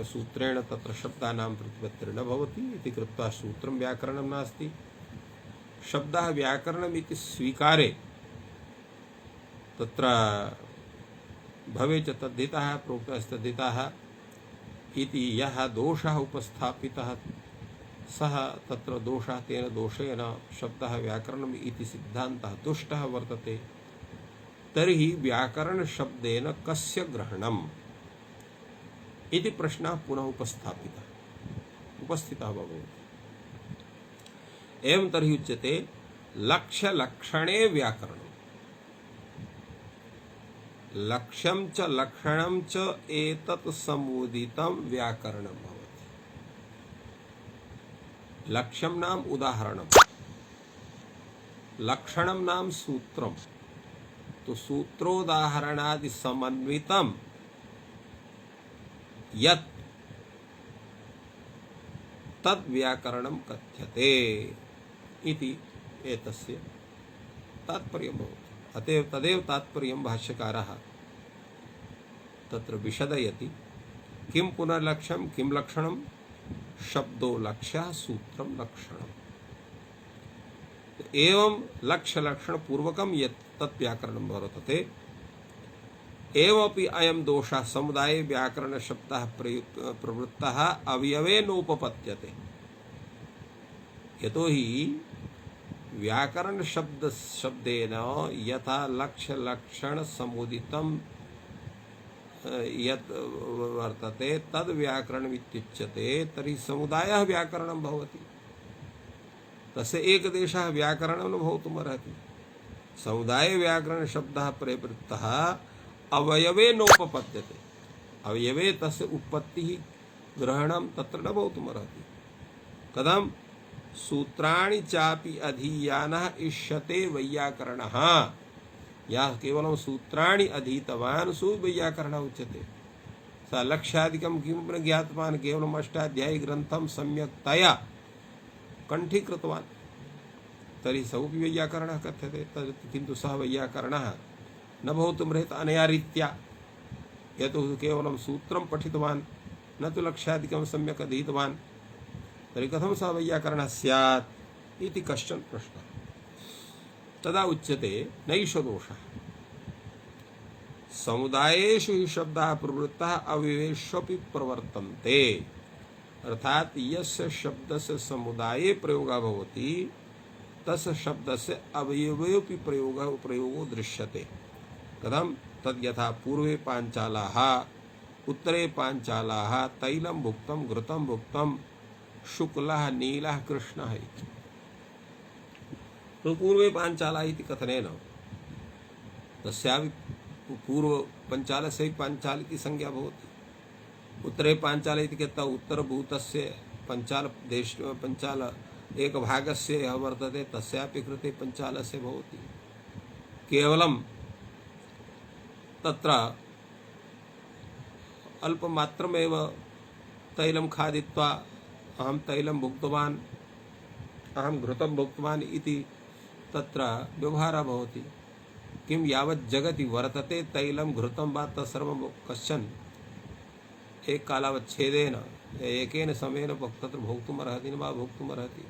Speaker 1: सूत्रेण तत्र शब्दानां प्रतिपत्तिर्न भवति इति कृत्वा सूत्रं व्याकरणं नास्ति। शब्दः व्याकरणमिति स्वीकारे तत्र भवेत् तद्धितः प्रोक्तः तद्धितः इति यः दोषः उपस्थापितः सः तत्र दोषः तेन दोषेण शब्दः व्याकरणम् इति सिद्धान्तः तुष्टः वर्तते। तर्हि व्याकरण शब्देन कस्य ग्रहणम् इति प्रश्नः पुनः उपस्थितः भवति। एवं तर्हि उच्यते लक्ष्य लक्षणे व्याकरणम्, लक्ष्यं च लक्षणं च एतत् समुदितं व्याकरणं भवति। लक्ष्यं नाम उदाहरणं, लक्षणं नाम सूत्रं, तो सूत्रोदाहरणादि समन्वितं यत् तद् व्याकरणं कथ्यते इति एतस्य तात्पर्यं भवति। अतएव तदेव तात्पर्यं भाष्यकारः तत्र विशदयति। किं पुनः लक्ष्यं किं लक्षणं? शब्दो लक्ष्यः सूत्रं लक्षणम्। एवं लक्ष्य लक्षण पूर्वकं यत् तत् व्याकरणं वर्तते एवमपि अयं दोषः समुदाये व्याकरण शब्दः प्रवृत्तः अवयवे नोपपद्यते। यतोहि व्याकरण शब्देन यथा लक्ष्य लक्षण समुदितं यत् वर्तते तद् व्याकरणमित्युच्यते, तर्हि समुदायः व्याकरणं भवति। तस्य एकदेशः व्याकरणं न भवितुमर्हति। समुदाये व्याकरण शब्दः प्रवृत्तः अवयवे नोपपद्यते। अवयवे तस्य उत्पत्तिः ग्रहणं तत्र न भवितुमर्हति। कथं? सूत्राणि चापि अधीयानः इष्यते वैयाकरणः। यः केवलं सूत्राणि अधीतवान् सो वैयाकरणः उच्यते। स लक्ष्यादिकं किमपि न ज्ञातवान्, केवलम् अष्टाध्यायी ग्रन्थं सम्यक्तया कण्ठीकृतवान्, तर्हि सोऽपि वैयाकरणः कथ्यते। किन्तु सः वैयाकरणः न भवितुमर्हति अनया रीत्या, यतो केवलं सूत्रं पठितवान् न तु लक्ष्यादिकं सम्यक् अधीतवान्, तर्हि कथं सः वैयाकरणः स्यात् इति कश्चन प्रश्नः। तदा उच्यते नैष दोषः समुदायेषु हि शब्दाः प्रवृत्ताः अवयवेष्वपि प्रवर्तन्ते। अर्थात यस्य शब्दस्य समुदाये प्रयोगः भवति तस्य शब्दस्य अवयवेऽपि प्रयोगो दृश्यते। कथं? तद् यथा पूर्वे पाञ्चालाः उत्तरे पाञ्चालाः तैलं भुक्तं घृतं भुक्तं शुक्लः नीलः कृष्णः इति। तो पूर्वे पाञ्चाला इति कथनेन तस्यापि पूर्व पञ्चालस्य पाञ्चाल इति संज्ञा भवति। उत्तरे पाञ्चाल इति कहता उत्तरभूतस्य पञ्चाल एकभागस्य यः वर्तते तस्यापि कृते पञ्चालस्य भवति। केवलं तत्र अल्पमात्रमेव तैलं खादित्वा अहं तैलं भुक्तवान् अहं घृतं भुक्तवान् इति तत्र व्यवहारः भवति। किं यावत् जगति वर्तते तैलं घृतं वा तत्सर्वं कश्चन एक कालावच्छेदेन एकेन समयेन तत्र भोक्तुमर्हति न वा भोक्तुमर्हति।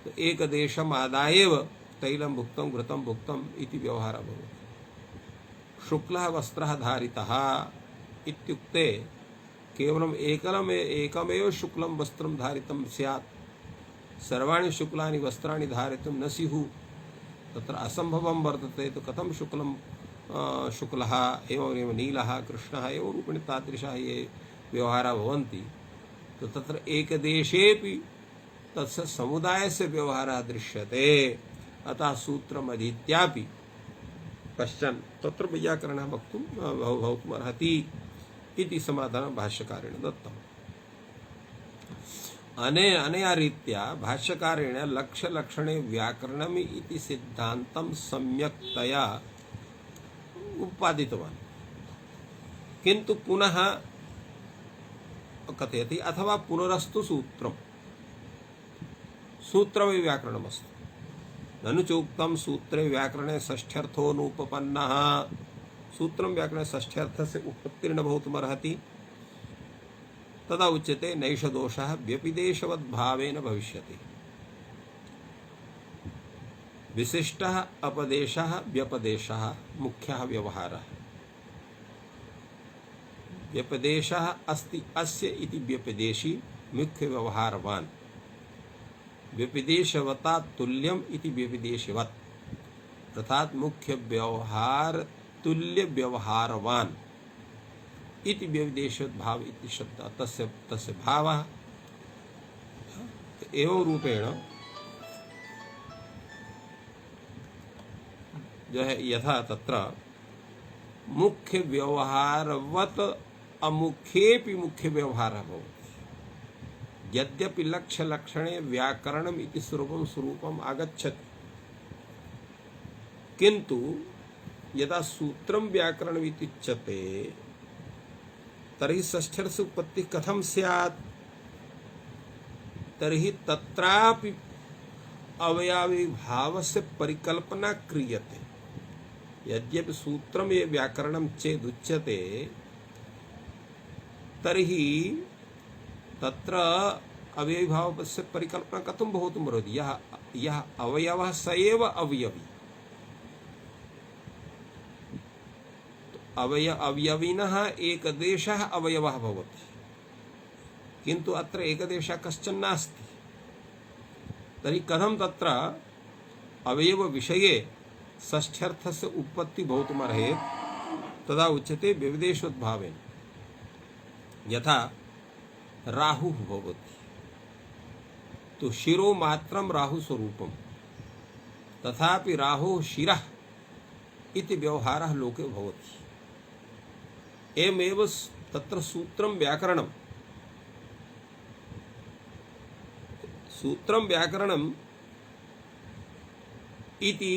Speaker 1: तो एकदेशम् आदाय एव तैलं भुक्तं घृतं भुक्तम् इति व्यवहारः भवति। शुक्लः वस्त्रः धारितः इत्युक्ते केवलम् एकमेव शुक्लं वस्त्रं धारितं स्यात्, सर्वाणि शुक्लानि वस्त्राणि धारितुं न स्युः, तत्र असम्भवं वर्तते। तो कथं शुक्लः एवमेव नीलः कृष्णः एवं रूपेण तादृशाः ये व्यवहाराः भवन्ति, तो तत्र एकदेशेऽपि तस्य समुदायस्य व्यवहारः दृश्यते। अतः सूत्रमधीत्यापि कश्चन तत्र वैयाकरणः वक्तुं भवितुमर्हति इति समाधानं भाष्यकारेण दत्तम्। अनया रीत्या भाष्यकारेण लक्ष्यलक्षणे व्याकरणम् इति सिद्धान्तं सम्यक्तया उत्पादितवान्। किन्तु पुनः कथयति अथवा पुनरस्तु सूत्रमेव व्याकरणमस्ति। ननु चोक्तं सूत्रे व्याकरणे षष्ठ्यर्थोऽनुपपन्नः। सूत्रं व्याकरणे षष्ठ्यर्थस्य उत्पत्तिर्न भवितुमर्हति। तदा उच्यते नैष दोषः व्यपदेशवद्भावेन भविष्यति। विशिष्टः अपदेशः व्यपदेशः मुख्यः व्यवहारः। व्यपदेशः अस्ति अस्य इति व्यपदेशी मुख्य व्यवहारवान्। व्यपदेशवता तुल्यम इति व्यपदेशवत्, अर्थात मुख्य व्यवहार तुल्य व्यवहारवान् इति व्यपदेशोद्भाव इति शब्द तस्य भावः। एवं रूपेण जो है यथा तत्र मुख्य व्यवहारवत् अमुख्येपि मुख्य व्यवहारः भवति। यद्यपि लक्ष्य लक्षणे व्याकरणम् इति स्वरूपम् आगच्छति, किन्तु यदा सूत्रं व्याकरणम् इति उच्यते तर्हि षष्ठ्यर्थस्य उत्पत्तिः कथं स्यात्? तर्हि तत्रापि अवयविभावस्य परिकल्पना क्रियते। यद्यपि सूत्रं ये व्याकरणं चेदुच्यते तर्हि तत्र अवयविभावस्य परिकल्पना कथं भवितुमर्हति? यः अवयवः स एव अवयवी। अवयविनः एकदेशः अवयवः भवति, किन्तु अत्र एकदेशः कश्चन नास्ति। तर्हि कथं तत्र अवयवविषये षष्ठ्यर्थस्य उत्पत्ति भवितुमर्हेत्? तदा उच्यते विविधेषोद्भावेन। यथा राहुः भवति, तो शिरो मात्रं राहु स्वरूपम्, तथापि राहुः शिरः इति व्यवहारः लोके भवति। एवमेव तत्र सूत्रं व्याकरणम्। सूत्रं व्याकरणम् इति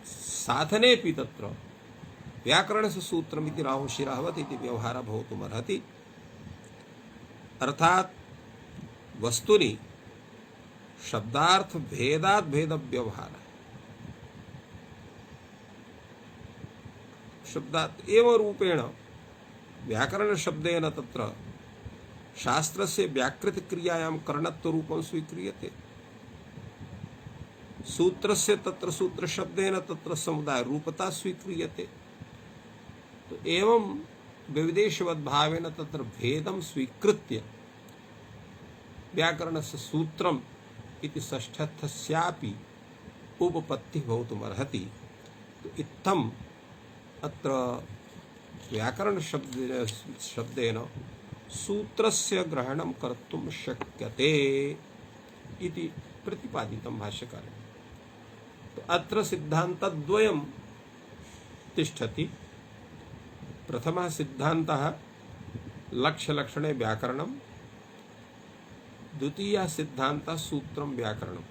Speaker 1: साधनेऽपि तत्र व्याकरणस्य सूत्रमिति राहुः शिरःवत् इति व्यवहारः भवितुमर्हति। अर्थात वस्तुनि शब्दार्थ भेदात् भेद व्यवहार, शब्दात् एव रूपेण व्याकरण शब्देन तत्र शास्त्रस्य व्याकृत क्रियायां करणत्व रूपं स्वीक्रियते। सूत्रस्य तत्र सूत्र शब्देन तत्र समुदाय रूपता स्वीक्रियते। तो एवं विविधेषवद्भावेन तत्र भेदं स्वीकृत्य व्याकरणस्य सूत्रम् इति षष्ठ्यर्थस्यापि उपपत्तिः भवितुमर्हति। तो इत्थम् अत्र व्याकरण शब्देन सूत्रस्य ग्रहणं कर्तुं शक्यते इति प्रतिपादितं भाष्यकारेण। तो अत्र सिद्धान्तद्वयं तिष्ठति। प्रथमः सिद्धान्तः लक्ष्यलक्षणे व्याकरणम्, द्वितीयः सिद्धान्तः सूत्रं व्याकरणम्।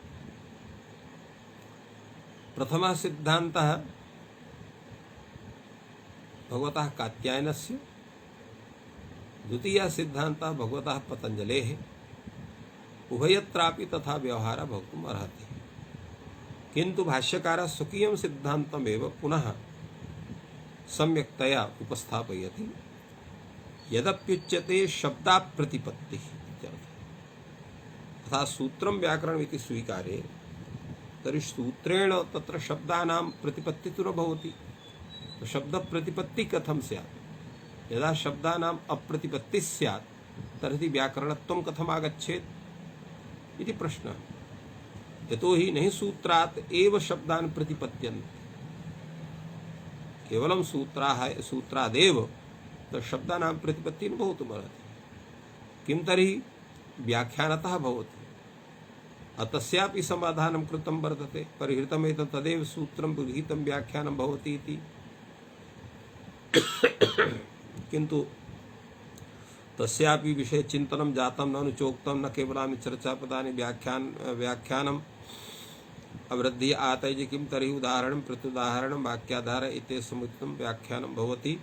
Speaker 1: प्रथमः सिद्धान्तः भगवतः कात्यायनस्य, द्वितीयः सिद्धान्तः भगवतः पतञ्जलेः। उभयत्रापि तथा व्यवहारः भवितुम् अर्हति, किन्तु भाष्यकारः स्वकीयं सिद्धान्तमेव पुनः सम्यक्तया उपस्थापयति। यदप्युच्यते शब्दाप्रतिपत्तिः इत्यर्थः। तथा सूत्रं व्याकरणम् इति स्वीकारे तर्हि सूत्रेण तत्र शब्दानां प्रतिपत्तिः तु न भवति। तो शब्दप्रतिपत्तिः कथं स्यात्? यदा शब्दानाम् अप्रतिपत्तिः स्यात् तर्हि व्याकरणत्वं कथम् आगच्छेत् इति प्रश्नः। यतोहि नहि सूत्रात् एव शब्दान् प्रतिपद्यन्ते, केवलं सूत्रादेव शब्दानां प्रतिपत्तिः न भवितुमर्हति। किं तर्हि व्याख्यानतः भवति। तस्यापि समाधानं कृतं वर्तते। परिहृतमेतत् तदेव सूत्रं गृहीतं व्याख्यानं भवति इति। किन्तु तस्यापि विषये चिन्तनं जातं, न अनुचोक्तं, न केवलानि चर्चापदानि व्याख्यानम् अवृद्धि आतैज किं तर्हि उदाहरणं प्रत्युदाहरणं वाक्याधार इति समुचितं व्याख्यानं भवति।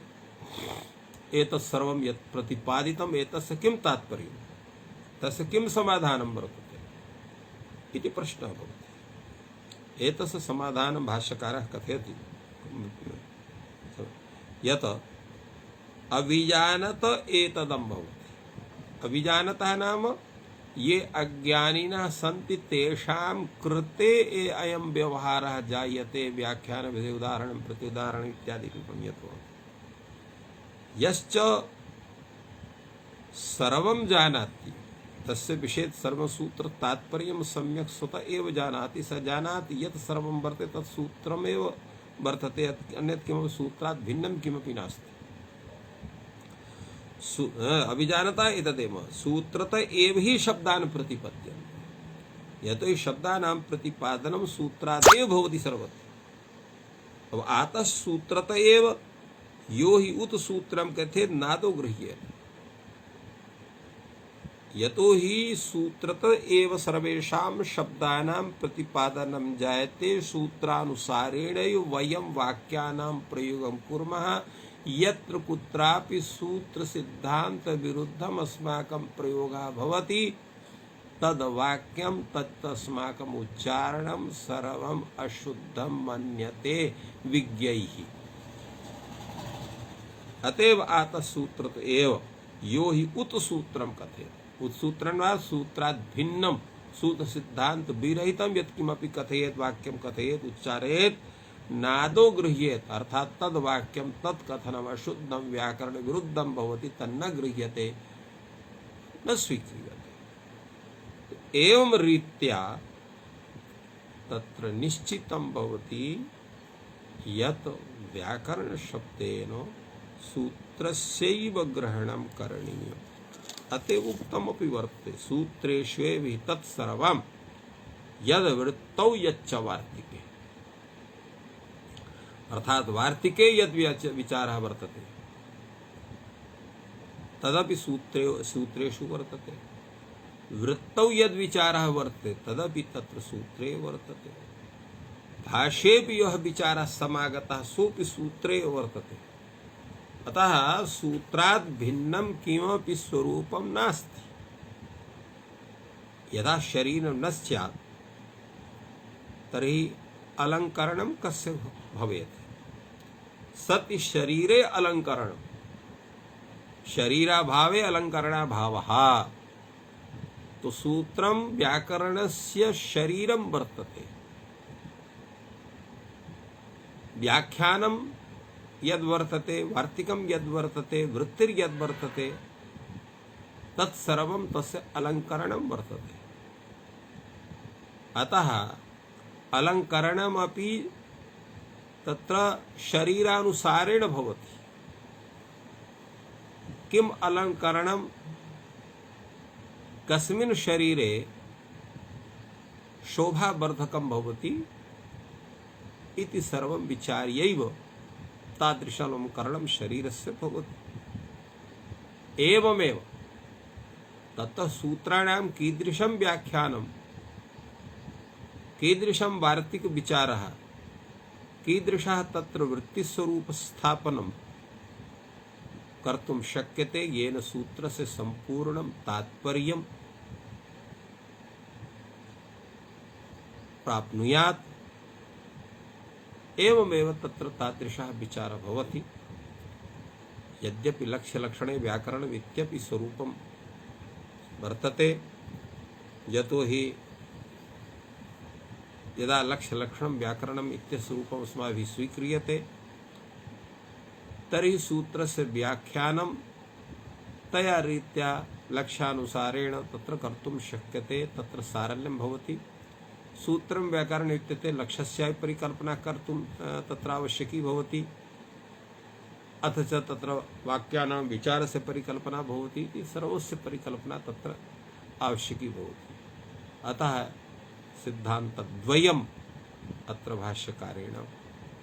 Speaker 1: एतत् सर्वं यत् प्रतिपादितम् एतस्य किं तात्पर्यं, तस्य किं समाधानं वर्तते इति प्रश्नः भवति। एतस्य समाधानं भाष्यकारः कथयति यत् अभिजानत एतदं भवति। अभिजानतः नाम ये अज्ञानिनः सन्ति तेषां कृते अयं व्यवहारः जायते। व्याख्यान विधि उदाहरणं प्रत्युदाहरणम् इत्यादि यत् यश्च सर्वं जानाति तस्य विषये सर्वसूत्र तात्पर्यं सम्यक् स्वतः एव जानाति। स जानाति यत् सर्वं वर्तते तत् सूत्रमेव वर्तते, अन्यत् किमपि सूत्रात् भिन्नं किमपि नास्ति। अभिजानता एतदेव सूत्रत एव हि शब्दान् प्रतिपद्यन्ते। यतो हि शब्दानां प्रतिपादनं सूत्रादेव भवति सर्वत्र। अब आतः सूत्रत एव यो हि उत सूत्रं कथेत् नादौ गृह्येत। यतो हि सूत्रत एव सर्वेषां शब्दानां प्रतिपादनं जायते। सूत्रानुसारेण वयं वाक्यानां प्रयोगं कुर्मः। यत्र कुत्रापि सूत्र सिद्धांत विरुद्धम अस्माकं प्रयोगः भवति तद वाक्यं तत्तस्माकम् उच्चारणं सर्वम् अशुद्धं मन्यते विज्ञैः। अतएव आतः सूत्रत एव यो हि उत सूत्रं कथयेत्। उत्सूत्रं वा सूत्रात् भिन्नं सूत्र सिद्धांत विरहितं यत्किमपि कथयेत्, वाक्यं कथयेत्, उच्चारयेत्, नादो गृह्येत अर्थात तद वाक्यम तत्कथनम अशुद्धम व्याकरण विरुद्धम भवति तन्न गृह्यते न स्वीक्रियते। एवं रीत्या तत्र निश्चितं भवति यत् व्याकरण शब्देन सूत्रस्यैव ग्रहणं करणीयम्। अतः उक्तमपि वर्तते सूत्रेष्वेव तत्सर्वं यद् वृत्तौ यच्च वार्तिके, अर्थात वार्तिके यद् विचारः वर्तते तदपि सूत्रेषु वर्तते, वृत्तौ यद् विचारः वर्तते तदपि तत्र सूत्रे वर्तते, भाष्येऽपि यः विचारः समागतः सोऽपि सूत्रे वर्तते। अतः सूत्रात् भिन्नं किमपि स्वरूपं नास्ति। यदा शरीरं न स्यात् तर्हि अलङ्करणं कस्य भवेत्? सति शरीरे अलङ्करणं, शरीराभावे अलङ्करणाभावः। तो सूत्रं व्याकरणस्य शरीरं वर्तते, व्याख्यानं यद्वर्तते, वार्तिकं यद्वर्तते, वृत्तिर्यद्वर्तते तत्सर्वं तस्य अलङ्करणं वर्तते। अतः अलङ्करणमपि तत्र शरीरानुसारेण भवति। किम् अलङ्करणं, कस्मिन् शरीरे शोभावर्धकं भवति इति सर्वं विचार्यैव तादृशमलङ्करणं शरीरस्य भवति। एवमेव ततः सूत्राणां कीदृशं व्याख्यानं, कीदृशं वार्तिकविचारः, कीदृशः तत्र वृत्तिस्वरूपस्थापनं कर्तुं शक्यते येन सूत्रस्य सम्पूर्णं तात्पर्यं प्राप्नुयात्। एवमेव तत्र तादृशः विचारः भवति। यद्यपि लक्ष्यलक्षणे व्याकरणम् इत्यपि स्वरूपं वर्तते, यतो हि यदा लक्ष्यलक्षणं व्याकरणम् इत्यस्वरूपम् अस्माभिः स्वीक्रियते तर्हि सूत्रस्य व्याख्यानं तया रीत्या लक्ष्यानुसारेण तत्र कर्तुं शक्यते, तत्र सारल्यं भवति। सूत्रं व्याकरणम् इत्युक्ते लक्ष्यस्यापि परिकल्पना कर्तुं तत्र आवश्यकी भवति, अथ च तत्र वाक्यानां विचारस्य परिकल्पना भवति इति सर्वस्य परिकल्पना तत्र आवश्यकी भवति। अतः सिद्धान्तद्वयम् अत्र भाष्यकारेण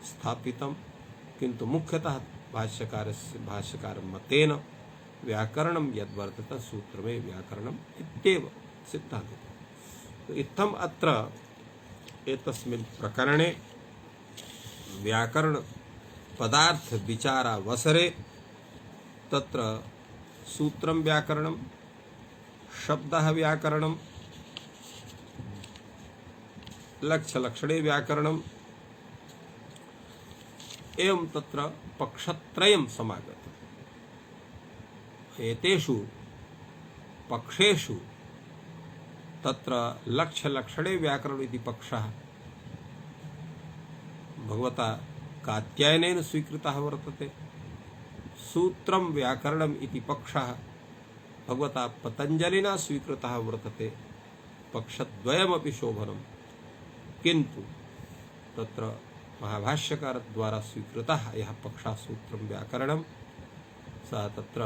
Speaker 1: स्थापितं, किन्तु मुख्यतः भाष्यकारं मतेन व्याकरणं यद्वर्तते सूत्रमे व्याकरणम् इत्येव सिद्धान्तः। तो इत्थम् अत्र एतस्मिन् प्रकरणे व्याकरण पदार्थ विचारावसरे तत्र सूत्रं व्याकरणं, शब्दः व्याकरणं, लक्ष्यलक्षणे व्याकरणम्, एवं तत्र पक्षत्रयं समागतम्। एतेषु पक्षेषु तत्र लक्ष्यलक्षणे व्याकरणम् इति पक्षः भगवता कात्यायनेन स्वीकृतः वर्तते। सूत्रं व्याकरणम् इति पक्षः भगवता पतञ्जलिना स्वीकृतः वर्तते। पक्षद्वयमपि शोभनं, किन्तु तत्र महाभाष्यकारद्वारा स्वीकृतः यः पक्षः सूत्रं व्याकरणं सः तत्र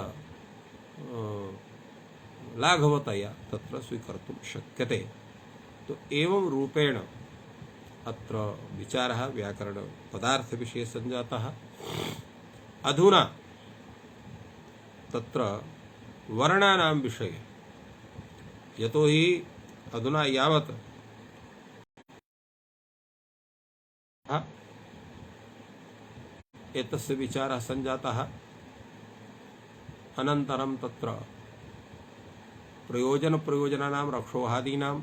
Speaker 1: लाघवतया तत्र स्वीकर्तुं शक्यते। तो एवं रूपेण अत्र विचारः व्याकरण पदार्थविषये सञ्जातः। अधुना तत्र वर्णानां विषये, यतो हि अधुना यावत् एतस्य विचारः सञ्जातः, अनन्तरं तत्र प्रयोजनानां रक्षोहादीनां,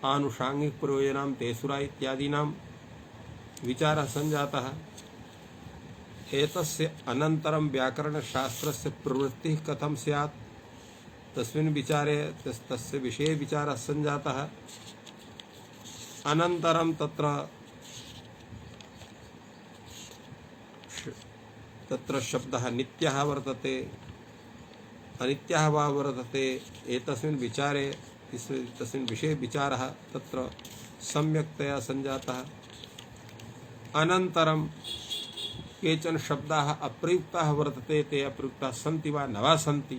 Speaker 1: आनुषांगिक प्रयोजनानां तेसुरा इत्यादीनां विचारः सञ्जातः। एतस्य अनन्तरं व्याकरणशास्त्रस्य प्रवृत्तिः कथं स्यात् तस्मिन् विचारे तस्य विषये विचारः सञ्जातः। अनन्तरं तत्र तत्र शब्दः नित्यः वर्तते अनित्यः वा वर्तते एतस्मिन् विचारे तस्मिन् विषये विचारः तत्र सम्यक्तया सञ्जातः। अनन्तरं केचन शब्दाः अप्रयुक्ताः वर्तते ते अप्रयुक्ताः सन्ति वा न वा सन्ति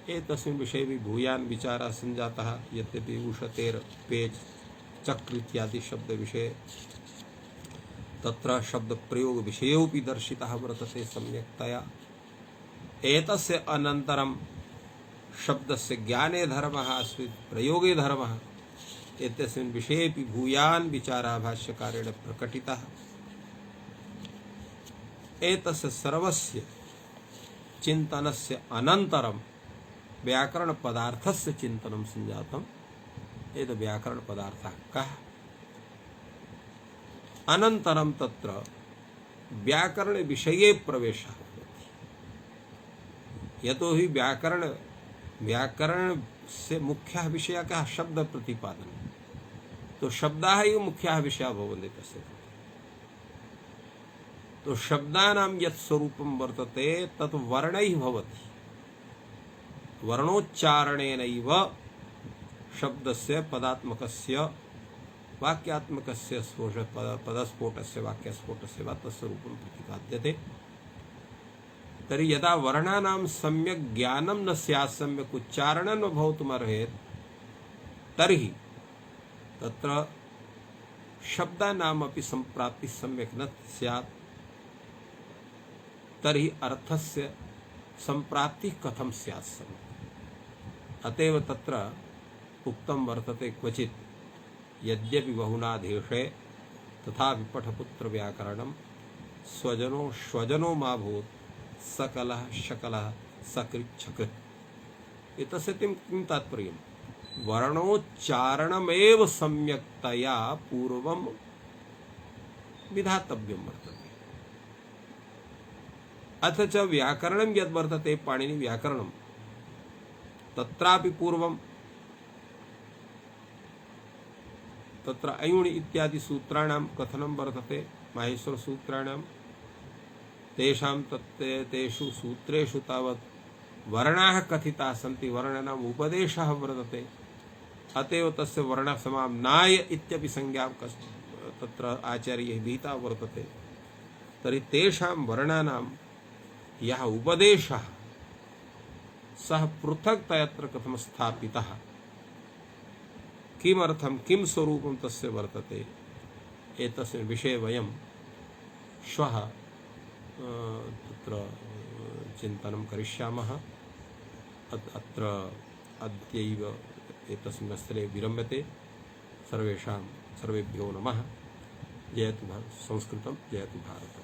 Speaker 1: एतस्मिन् विषये भी भूयान् विचारः सञ्जातः। यद्यपि उषतेर् पेज चक्र इत्यादि शब्द विषये तत्र शब्द प्रयोग विषयोऽपि दर्शितः वर्तते सम्यक्तया। एतस्य अनन्तरं शब्दस्य ज्ञाने धर्मः अस्ति प्रयोगे धर्मः एतस्मिन् विषयेऽपि भूयान् विचारः भाष्यकारेण प्रकटितः। एतस्य सर्वस्य चिन्तनस्य अनन्तरं व्याकरण पदार्थस्य चिन्तनं सञ्जातम्। एतद् व्याकरण पदार्थः कः? अनन्तरं तत्र व्याकरण विषये प्रवेशः भवति। यतोहि व्याकरण से मुख्यः विषयः कः? शब्द प्रतिपादनं। तो शब्दाः एव मुख्याः विषयाः भवन्ति तस्य। तो शब्दानां यत् स्वरूपं वर्तते तत् वर्णैः भवति। वर्णोच्चारणेनैव शब्दस्य पदात्मकस्य वाक्यात्मकस्य पदस्फोटस्य वाक्यस्फोटस्य वा तत्स्वरूपं प्रतिपाद्यते। तर्हि यदा वर्णानां सम्यक् ज्ञानं न स्यात् सम्यक् उच्चारणं न भवितुमर्हेत् तर्हि तत्र शब्दानामपि सम्प्राप्तिः सम्यक् न स्यात्। तर्हि अर्थस्य सम्प्राप्तिः कथं स्यात् सम्यक्? अतएव तत्र उक्तं वर्तते क्वचित् यद्यपि बहुना देशे तथापि पठपुत्र व्याकरणं स्वजनो श्वजनो मा भूत् सकलः शकलः सकृत् छकृत्। एतस्य किं तात्पर्यं? वर्णोच्चारणमेव सम्यक्तया पूर्वं विधातव्यं वर्तते। अथ च व्याकरणं यद् वर्तते पाणिनि व्याकरणं तत्रापि पूर्वं तत्र अयुणि इत्यादि सूत्राणां कथनं वर्तते। माहेश्वर सूत्राणां तेषु सूत्रेषु तावत् वर्णाः कथिताः सन्ति, वर्णानाम् उपदेशः वर्तते। अतएव तस्य वर्णसमाम्नाय इत्यपि संज्ञा तत्र आचार्यैः विहिता वर्तते। तर्हि तेषां वर्णानां यः उपदेशः सः पृथक् तत्र कथं स्थापितः, किमर्थं किं स्वरूपं तस्य वर्तते एतस्मिन् विषये वयं श्वः तत्र चिन्तनं करिष्यामः। अत्र अद्यैव एतस्मिन् स्तरे विरम्यते। सर्वेभ्यो नमः। जयतु संस्कृतं, जयतु भारतम्।